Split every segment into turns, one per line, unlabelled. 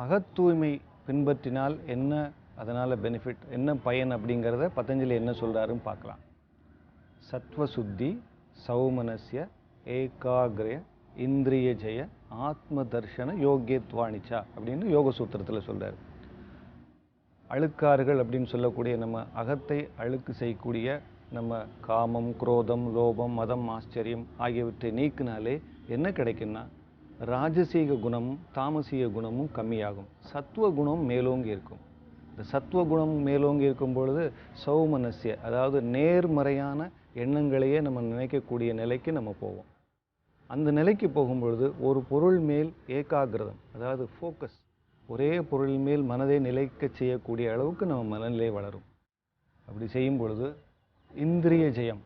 அகத்தூய்மை பின்பற்றினால் என்ன, அதனால் பெனிஃபிட் என்ன பயன் அப்படிங்கிறத பதஞ்சலி என்ன சொல்கிறாருன்னு பார்க்கலாம். சத்வசுத்தி சௌமனஸ்ய ஏகாகிர இந்திரிய ஜெய ஆத்ம தர்ஷன யோகியத்வாணிச்சா அப்படின்னு யோக சூத்திரத்தில் சொல்கிறார். அழுக்காறுகள் அப்படின்னு சொல்லக்கூடிய நம்ம அகத்தை அழுக்கு செய்யக்கூடிய நம்ம காமம், குரோதம், லோபம், மதம், ஆச்சரியம் ஆகியவற்றை நீக்கினாலே என்ன கிடைக்குன்னா ராஜசீக குணமும் தாமசீக குணமும் கம்மியாகும், சத்துவ குணம் மேலோங்கி இருக்கும். இந்த சத்துவ குணம் மேலோங்கி இருக்கும் பொழுது சௌமனஸ்ய அதாவது நேர்மறையான எண்ணங்களையே நம்ம நினைக்கக்கூடிய நிலைக்கு நம்ம போவோம். அந்த நிலைக்கு போகும்பொழுது ஒரு பொருள் மேல் ஏகாகிரதம் அதாவது ஃபோக்கஸ், ஒரே பொருள் மேல் மனதை நிலைக்க செய்யக்கூடிய அளவுக்கு நம்ம மனநிலை வளரும். அப்படி செய்யும் பொழுது இந்திரிய ஜெயம்,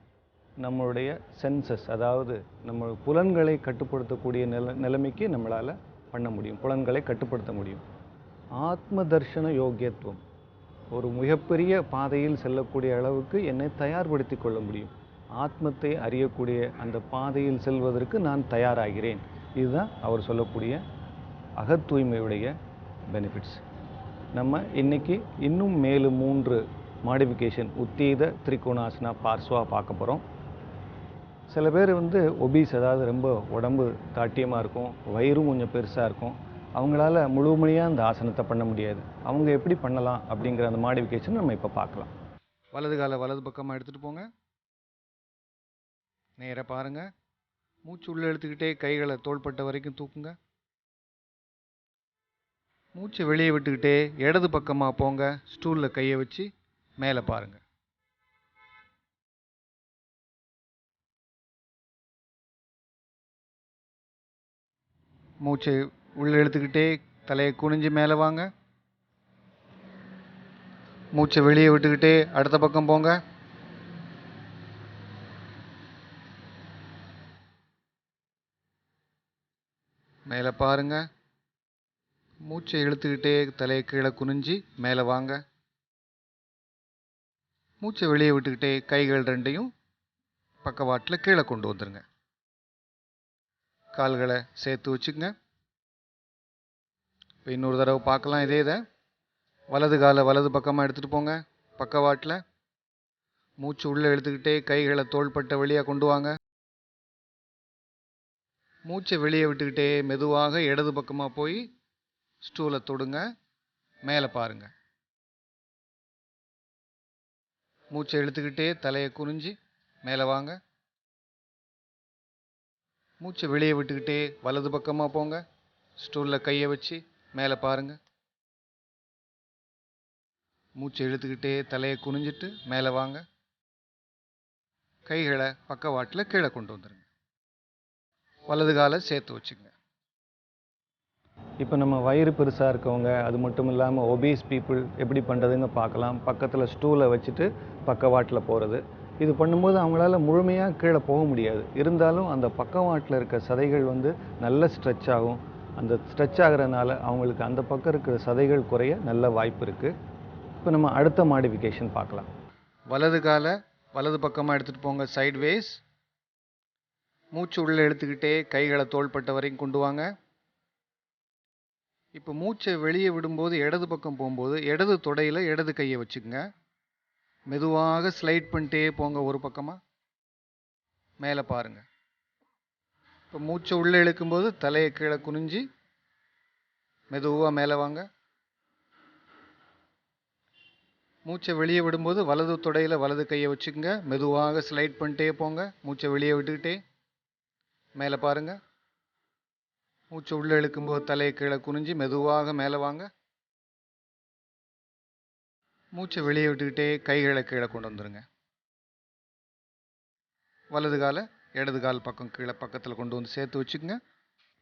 நம்மளுடைய சென்சஸ் அதாவது நம்ம புலன்களை கட்டுப்படுத்தக்கூடிய நிலைமைக்கு நம்மளால் பண்ண முடியும், புலன்களை கட்டுப்படுத்த முடியும். ஆத்ம தர்ஷன யோக்கியத்துவம், ஒரு மிகப்பெரிய பாதையில் செல்லக்கூடிய அளவுக்கு என்னை தயார்படுத்தி கொள்ள முடியும். ஆத்மத்தை அறியக்கூடிய அந்த பாதையில் செல்வதற்கு நான் தயாராகிறேன். இதுதான் அவர் சொல்லக்கூடிய அகத்தூய்மையுடைய பெனிஃபிட்ஸ். நம்ம இன்னைக்கு இன்னும் மேலும் 3 மாடிஃபிகேஷன் உத்தீத திரிகோணாசனா பார்ஸ்வா பார்க்க போகிறோம். சில பேர் ஒபீஸ் அதாவது ரொம்ப உடம்பு தாட்டியமாக இருக்கும், வயிறும் கொஞ்சம் பெருசாக இருக்கும், அவங்களால முழுமையாக அந்த ஆசனத்தை பண்ண முடியாது. அவங்க எப்படி பண்ணலாம் அப்படிங்கிற அந்த மாடிஃபிகேஷன் நம்ம இப்போ பார்க்கலாம். வலது காலை வலது பக்கமாக எடுத்துகிட்டு போங்க, நேராக பாருங்கள், மூச்சு உள்ளே எடுத்துக்கிட்டே கைகளை தோள்பட்ட வரைக்கும் தூக்குங்க. மூச்சு வெளியே விட்டுக்கிட்டே இடது பக்கமாக போங்க, ஸ்டூலில் கையை வச்சு மேலே பாருங்கள். மூச்சை உள்ளே எடுத்துக்கிட்டே தலையை குனிஞ்சு மேலே வாங்க. மூச்சை வெளியே விட்டுக்கிட்டே அடுத்த பக்கம் போங்க. மேலே பாருங்க. மூச்சை இழுத்துக்கிட்டே தலையை கீழே குனிஞ்சு மேலே வாங்க. மூச்சை வெளியே விட்டுக்கிட்டே கைகள் ரெண்டையும் பக்கவாட்டில் கீழே கொண்டு வந்துருங்க. கால்களை சேர்த்து வச்சுக்கங்க. இப்போ இன்னொரு தடவை பார்க்கலாம். இதே இதை வலது காலை வலது பக்கமாக எடுத்துகிட்டு போங்க, பக்கவாட்டில் மூச்சு உள்ளே எடுத்துக்கிட்டே கைகளை தோள்பட்ட வெளியாக கொண்டு வாங்க. மூச்சை வெளியே விட்டுக்கிட்டே மெதுவாக இடது பக்கமாக போய் ஸ்டூலை தொடுங்க, மேலே பாருங்க. மூச்சை இழுத்துக்கிட்டே தலையை குனிஞ்சு மேலே வாங்க. மூச்சை வெளியே விட்டுக்கிட்டே வலது பக்கமாக போங்க, ஸ்டூலில் கையை வச்சு மேலே பாருங்க. மூச்சை இழுத்துக்கிட்டே தலையை குனிஞ்சிட்டு மேலே வாங்க. கைகளை பக்கவாட்டில் கீழே கொண்டு வந்துடுங்க. வலது காலை சேர்த்து வச்சுங்க. இப்போ நம்ம வயிறு பெருசாக இருக்கவங்க, அது மட்டும் இல்லாமல் ஒபீஸ் பீப்புள் எப்படி பண்ணுறதுன்னு பார்க்கலாம். பக்கத்தில் ஸ்டூலை வச்சுட்டு பக்கவாட்டில் போகிறது. இது பண்ணும்போது அவங்களால முழுமையாக கீழே போக முடியாது. இருந்தாலும் அந்த பக்கவாட்டில் இருக்க சதைகள் நல்ல ஸ்ட்ரெச் ஆகும். அந்த ஸ்ட்ரெச் ஆகிறதுனால அவங்களுக்கு அந்த பக்கம் இருக்கிற சதைகள் குறைய நல்ல வாய்ப்பு இருக்குது. இப்போ நம்ம அடுத்த மாடிஃபிகேஷன் பார்க்கலாம். வலது காலை வலது பக்கமாக எடுத்துகிட்டு போங்க, சைட்வேஸ். மூச்சு உள்ளே எடுத்துக்கிட்டே கைகளை தோள்பட்ட வரைக்கும் கொண்டு வாங்க. இப்போ மூச்சை வெளியே விடும்போது இடது பக்கம் போகும்போது இடது தொடையில் இடது கையை வச்சுக்கோங்க. மெதுவாக ஸ்லைட் பண்ணிட்டே போங்க ஒரு பக்கமாக, மேலே பாருங்க. இப்போ மூச்சை உள்ளே இழுக்கும்போது தலையை கீழே குனிஞ்சு மெதுவாக மேலே வாங்க. மூச்சை வெளியே விடும்போது வலது தொடையில் வலது கையை வச்சுக்கோங்க. மெதுவாக ஸ்லைட் பண்ணிட்டே போங்க, மூச்சை வெளியே விட்டுக்கிட்டே மேலே பாருங்க. மூச்சை உள்ளே இழுக்கும்போது தலையை கீழே குனிஞ்சு மெதுவாக மேலே வாங்க. மூச்சை வெளியே விட்டுக்கிட்டே கைகளை கீழே கொண்டு வந்துடுங்க. வலது காலை இடது கால் பக்கம் கீழே பக்கத்தில் கொண்டு வந்து சேர்த்து வச்சுக்கோங்க.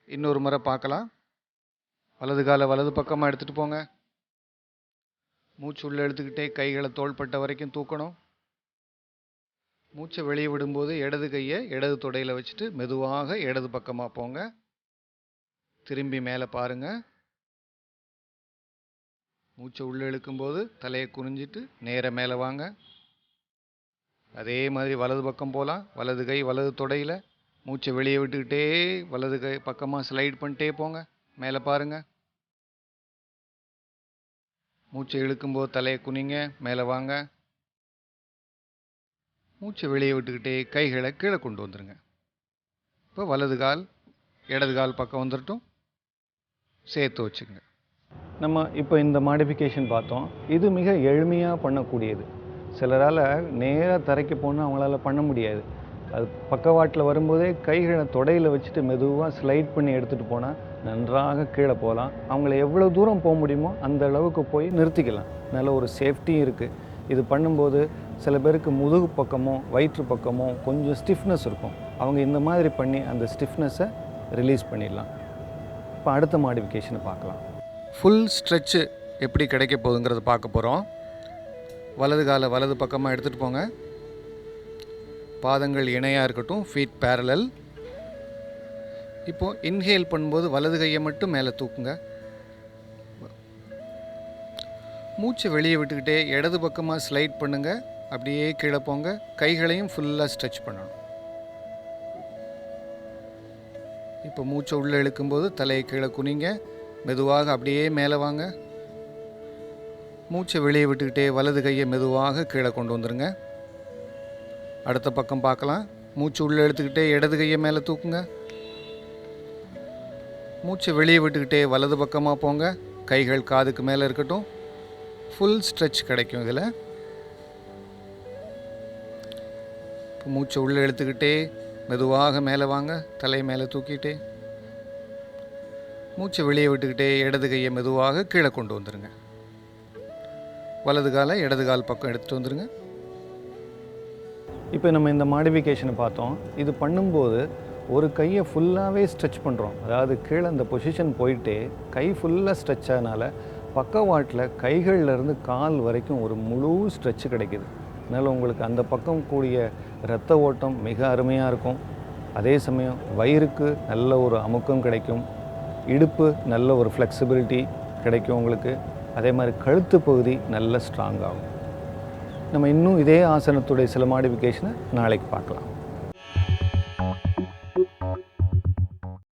இன்னொரு முறை பார்க்கலாம். வலது காலை வலது பக்கமாக எடுத்துகிட்டு போங்க. மூச்சு உள்ளே எடுத்துக்கிட்டே கைகளை தோள்பட்ட வரைக்கும் தூக்கணும். மூச்சை வெளியே விடும்போது இடது கையை இடது தொடையில் வச்சுட்டு மெதுவாக இடது பக்கமாக போங்க. திரும்பி மேலே பாருங்க. மூச்சை உள்ளே இழுக்கும்போது தலையை குனிஞ்சிட்டு நேர மேலே வாங்க. அதே மாதிரி வலது பக்கம் போகலாம். வலது கை வலது தொடையில் மூச்சை வெளியே விட்டுக்கிட்டே வலது கை பக்கமாக ஸ்லைட் பண்ணிட்டே போங்க, மேலே பாருங்க. மூச்சை இழுக்கும்போது தலையை குனிங்க, மேலே வாங்க. மூச்சை வெளியே விட்டுக்கிட்டே கைகளை கீழே கொண்டு வந்துடுங்க. இப்போ வலது கால் இடது கால் பக்கம் வந்துடட்டும், சேர்த்து வச்சுக்கோங்க. நம்ம இப்போ இந்த மாடிஃபிகேஷன் பார்த்தோம். இது மிக எளிமையாக பண்ணக்கூடியது. சிலரால் நேராக தரைக்கு போனால் அவங்களால பண்ண முடியாது. அது பக்கவாட்டில் வரும்போதே கைகளை தொடையில் வச்சுட்டு மெதுவாக ஸ்லைட் பண்ணி எடுத்துகிட்டு போனால் நன்றாக கீழே போகலாம். அவங்கள எவ்வளோ தூரம் போக முடியுமோ அந்த அளவுக்கு போய் நிறுத்திக்கலாம். நல்ல ஒரு சேஃப்டியும் இருக்குது. இது பண்ணும்போது சில பேருக்கு முதுகு பக்கமோ வயிற்று பக்கமோ கொஞ்சம் ஸ்டிஃப்னஸ் இருக்கும். அவங்க இந்த மாதிரி பண்ணி அந்த ஸ்டிஃப்னஸை ரிலீஸ் பண்ணிடலாம். இப்போ அடுத்த மாடிஃபிகேஷனை பார்க்கலாம். ஃபுல் ஸ்ட்ரெச்சு எப்படி கிடைக்க போகுதுங்கிறத பார்க்க போகிறோம். வலது காலை வலது பக்கமாக எடுத்துகிட்டு போங்க. பாதங்கள் இணையாக இருக்கட்டும், ஃபீட் பேரலல். இப்போது இன்ஹேல் பண்ணும்போது வலது கையை மட்டும் மேலே தூக்குங்க. மூச்சை வெளியே விட்டுக்கிட்டே இடது பக்கமாக ஸ்லைட் பண்ணுங்கள். அப்படியே கீழே போங்க. கைகளையும் ஃபுல்லாக ஸ்ட்ரெச் பண்ணணும். இப்போ மூச்சை உள்ளே இழுக்கும்போது தலையை கீழே குனிங்க. மெதுவாக அப்படியே மேலே வாங்க. மூச்சை வெளியே விட்டுக்கிட்டே வலது கையை மெதுவாக கீழே கொண்டு வந்துடுங்க. அடுத்த பக்கம் பார்க்கலாம். மூச்சு உள்ளே எடுத்துக்கிட்டே இடது கையை மேலே தூக்குங்க. மூச்சை வெளியே விட்டுக்கிட்டே வலது பக்கமாக போங்க. கைகள் காதுக்கு மேலே இருக்கட்டும். ஃபுல் ஸ்ட்ரெச் கிடைக்கும் இதில். இப்போ மூச்சை உள்ளே எடுத்துக்கிட்டே மெதுவாக மேலே வாங்க. தலை மேலே தூக்கிட்டே மூச்சை வெளியே விட்டுக்கிட்டே இடது கையை மெதுவாக கீழே கொண்டு வந்துடுங்க. வலது காலை இடது கால் பக்கம் எடுத்துகிட்டு வந்துடுங்க. இப்போ நம்ம இந்த மாடிஃபிகேஷனை பார்த்தோம். இது பண்ணும்போது ஒரு கையை ஃபுல்லாகவே ஸ்ட்ரெச் பண்ணுறோம். அதாவது கீழே அந்த பொசிஷன் போயிட்டே கை ஃபுல்லாக ஸ்ட்ரெச் ஆனால பக்கவாட்டில் கைகள்லேருந்து கால் வரைக்கும் ஒரு முழு ஸ்ட்ரெச்சு கிடைக்கிது. அதனால் உங்களுக்கு அந்த பக்கம் கூடிய இரத்த ஓட்டம் மிக அருமையாக இருக்கும். அதே சமயம் வயிறுக்கு நல்ல ஒரு அமுக்கம் கிடைக்கும். இடுப்பு நல்ல ஒரு ஃப்ளெக்சிபிலிட்டி கிடைக்கும் உங்களுக்கு. அதே மாதிரி கழுத்து பகுதி நல்ல ஸ்ட்ராங் ஆகும். நம்ம இன்னும் இதே ஆசனத்துடைய சில மாடிஃபிகேஷனை நாளைக்கு பார்க்கலாம்.